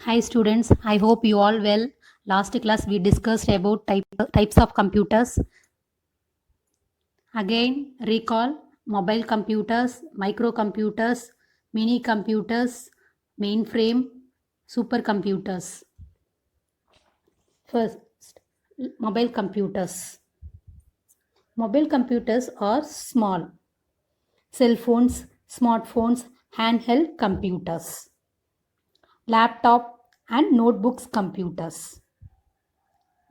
Hi students, I hope you all well. Last class we discussed about types of computers. Again, recall mobile computers, microcomputers, mini computers, mainframe, supercomputers. First, mobile computers. Mobile computers are small cell phones, smartphones, handheld computers, laptop and notebooks computers.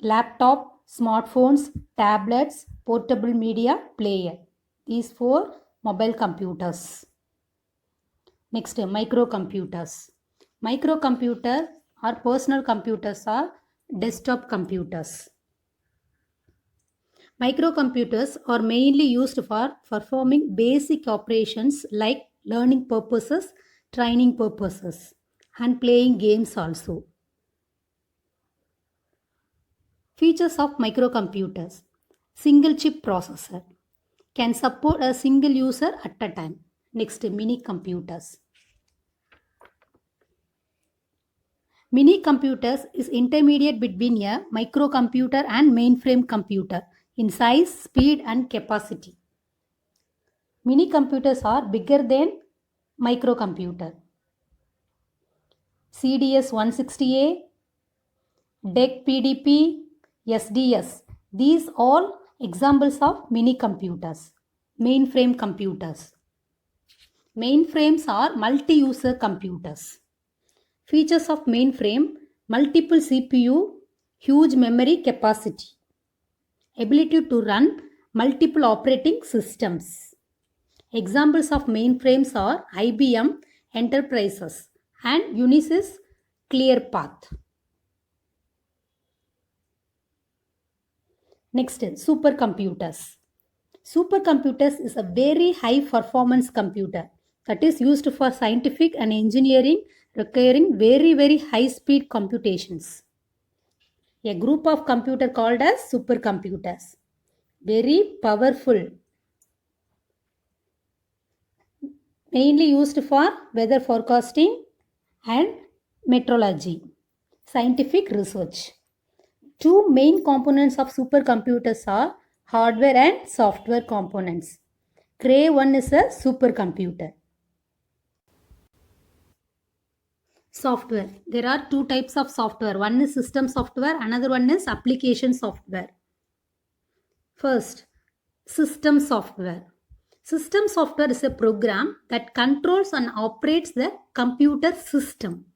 Laptop, smartphones, tablets, portable media player. These four mobile computers. Next, microcomputers. Microcomputer or personal computers are desktop computers. Microcomputers are mainly used for performing basic operations like learning purposes, training purposes, and playing games also. Features of microcomputers. Single chip processor can support a single user at a time. Next, mini computers. Mini computers is intermediate between a microcomputer and mainframe computer in size, speed and capacity. Mini computers are bigger than microcomputer. CDS 160A, DEC PDP, SDS. These all examples of mini computers. Mainframe computers. Mainframes are multi-user computers. Features of mainframe: multiple CPU, huge memory capacity, ability to run multiple operating systems. Examples of mainframes are IBM Enterprises and Unisys ClearPath. Next, supercomputers. Supercomputers is a very high performance computer that is used for scientific and engineering requiring very high speed computations. A group of computer called as supercomputers. Very powerful. Mainly used for weather forecasting and meteorology. Scientific research. Two main components of supercomputers are hardware and software components. Cray 1 is a supercomputer. Software. There are two types of software. One is system software, another one is application software. First, system software. System software is a program that controls and operates the computer system.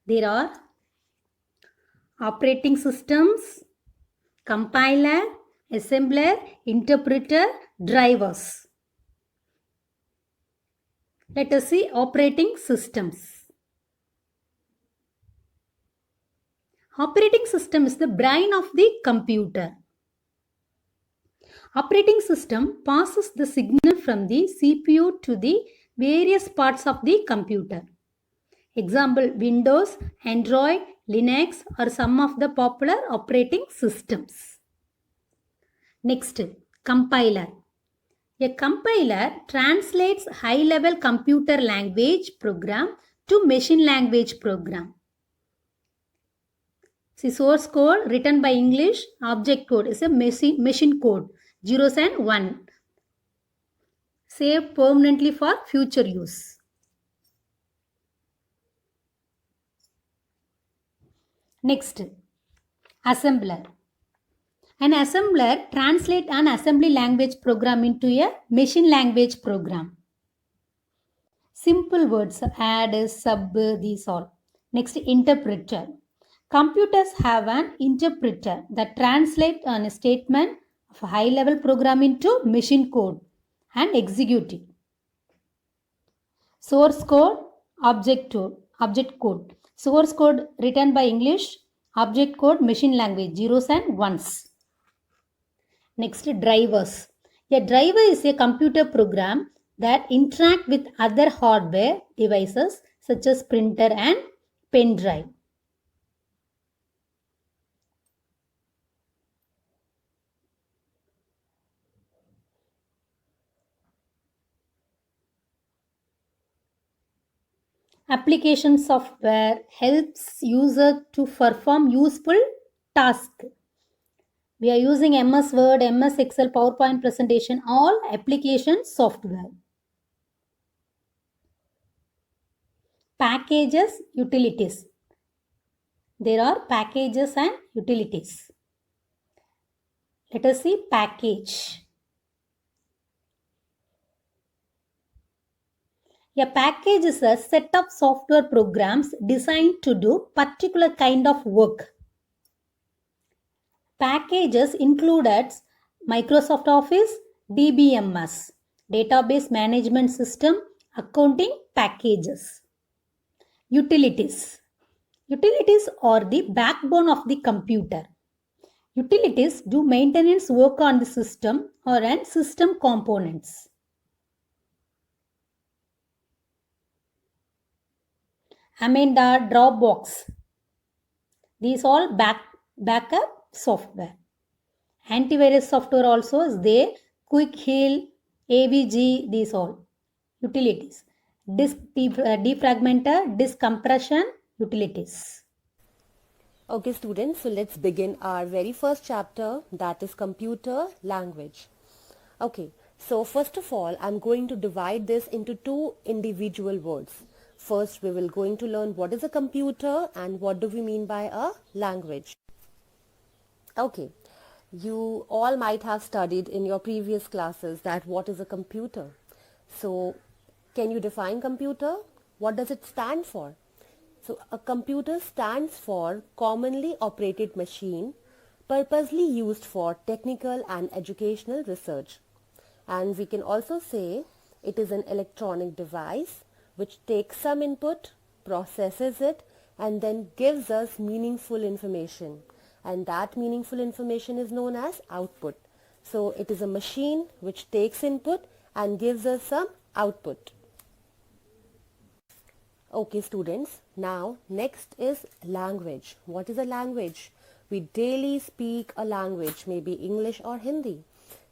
There are operating systems, compiler, assembler, interpreter, drivers. Let us see operating systems. Operating system is the brain of the computer. Operating system passes the signal from the CPU to the various parts of the computer. Example, Windows, Android, Linux are some of the popular operating systems. Next, compiler. A compiler translates high-level computer language program to machine language program. See, source code written by English, object code is a machine code, zeros and 1. Saved permanently for future use. Next, assembler. An assembler translates an assembly language program into a machine language program. Simple words, add, sub, these all. Next, interpreter. Computers have an interpreter that translates a statement of a high-level program into machine code and execute it. Source code, object code. Source code written by English, object code machine language, zeros and ones. Next, drivers. A driver is a computer program that interact with other hardware devices such as printer and pen drive. Application software helps user to perform useful task. We are using MS Word, MS Excel, PowerPoint presentation, all application software. Packages, utilities. There are packages and utilities. Let us see package. A package is a set of software programs designed to do particular kind of work. Packages included Microsoft Office, DBMS, Database Management System, accounting packages. Utilities. Utilities are the backbone of the computer. Utilities do maintenance work on the system or on system components. Amanda, Dropbox. These all backup software. Antivirus software also is there. Quick Heal, AVG, these all. Utilities. Disk defragmenter, disk compression, utilities. Okay students, so let's begin our very first chapter, that is computer language. Okay, so first of all, I'm going to divide this into two individual words. First, we will going to learn what is a computer and what do we mean by a language. Okay, you all might have studied in your previous classes that what is a computer. So, can you define computer? What does it stand for? So, a computer stands for commonly operated machine, purposely used for technical and educational research. And we can also say it is an electronic device which takes some input, processes it, and then gives us meaningful information. And that meaningful information is known as output. So it is a machine which takes input and gives us some output. Okay students, now next is language. What is a language? We daily speak a language, maybe English or Hindi.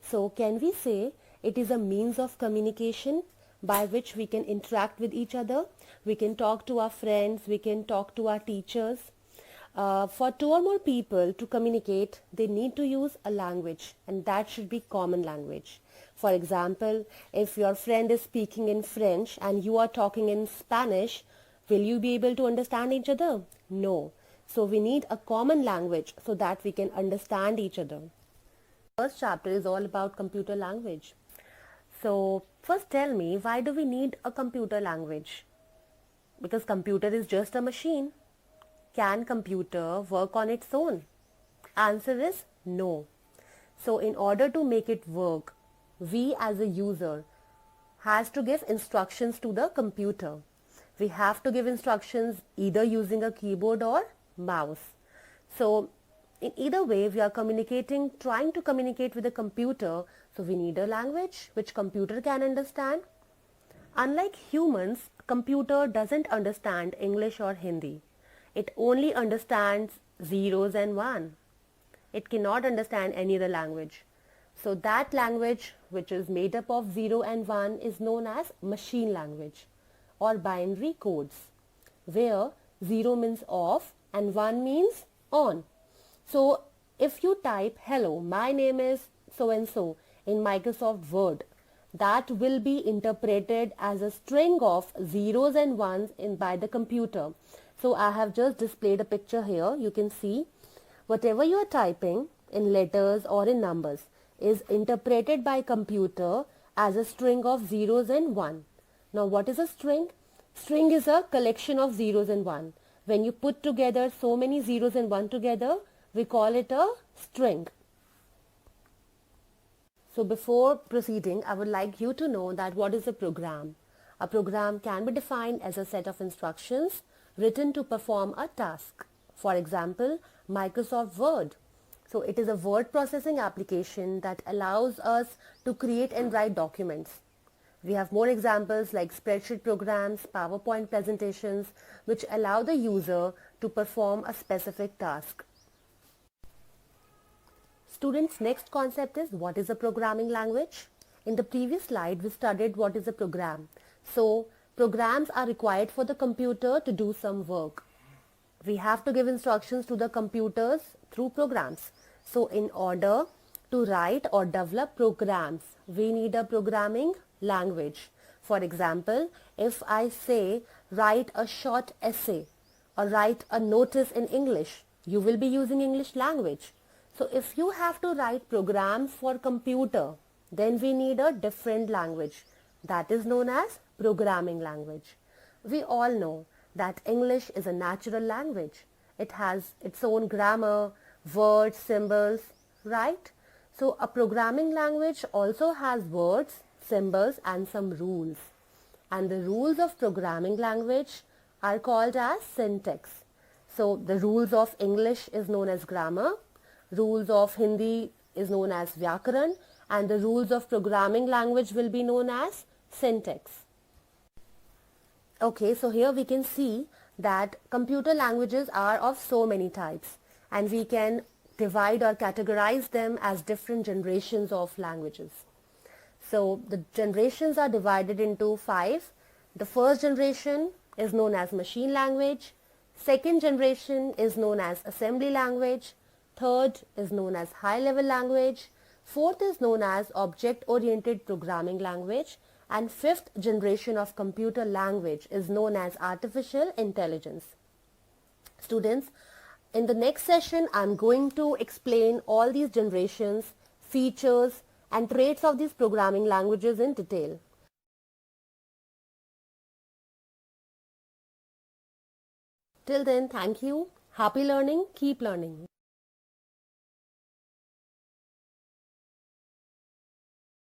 So can we say it is a means of communication by which we can interact with each other? We can talk to our friends, we can talk to our teachers. For two or more people to communicate, they need to use a language, and that should be common language. For example, if your friend is speaking in French and you are talking in Spanish, will you be able to understand each other? No. So we need a common language so that we can understand each other. First chapter is all about computer language. So first tell me, why do we need a computer language? Because computer is just a machine. Can computer work on its own? Answer is no. So in order to make it work, we as a user has to give instructions to the computer. We have to give instructions either using a keyboard or mouse. So in either way, we are trying to communicate with a computer. So we need a language which computer can understand. Unlike humans, computer doesn't understand English or Hindi. It only understands zeros and one. It cannot understand any other language. So that language which is made up of 0 and 1 is known as machine language or binary codes, where 0 means off and 1 means on. So if you type hello, my name is so and so in Microsoft Word, that will be interpreted as a string of zeros and ones by the computer. So I have just displayed a picture here. You can see whatever you are typing in letters or in numbers is interpreted by computer as a string of zeros and one. Now what is a string? String is a collection of zeros and one. When you put together so many zeros and one together, we call it a string. So before proceeding, I would like you to know that what is a program. A program can be defined as a set of instructions written to perform a task. For example, Microsoft Word. So it is a word processing application that allows us to create and write documents. We have more examples like spreadsheet programs, PowerPoint presentations, which allow the user to perform a specific task. Students, next concept is what is a programming language? In the previous slide, we studied what is a program. So programs are required for the computer to do some work. We have to give instructions to the computers through programs. So in order to write or develop programs, we need a programming language. For example, if I say write a short essay or write a notice in English, you will be using English language. So if you have to write programs for computer, then we need a different language. That is known as programming language. We all know that English is a natural language. It has its own grammar, words, symbols, right? So a programming language also has words, symbols and some rules. And the rules of programming language are called as syntax. So the rules of English is known as grammar, rules of Hindi is known as Vyakaran, and the rules of programming language will be known as syntax. Okay, so here we can see that computer languages are of so many types, and we can divide or categorize them as different generations of languages. So the generations are divided into 5. The first generation is known as machine language. Second generation is known as assembly language. Third is known as high-level language. Fourth is known as object-oriented programming language. And fifth generation of computer language is known as artificial intelligence. Students, in the next session, I'm going to explain all these generations, features, and traits of these programming languages in detail. Till then, thank you. Happy learning. Keep learning.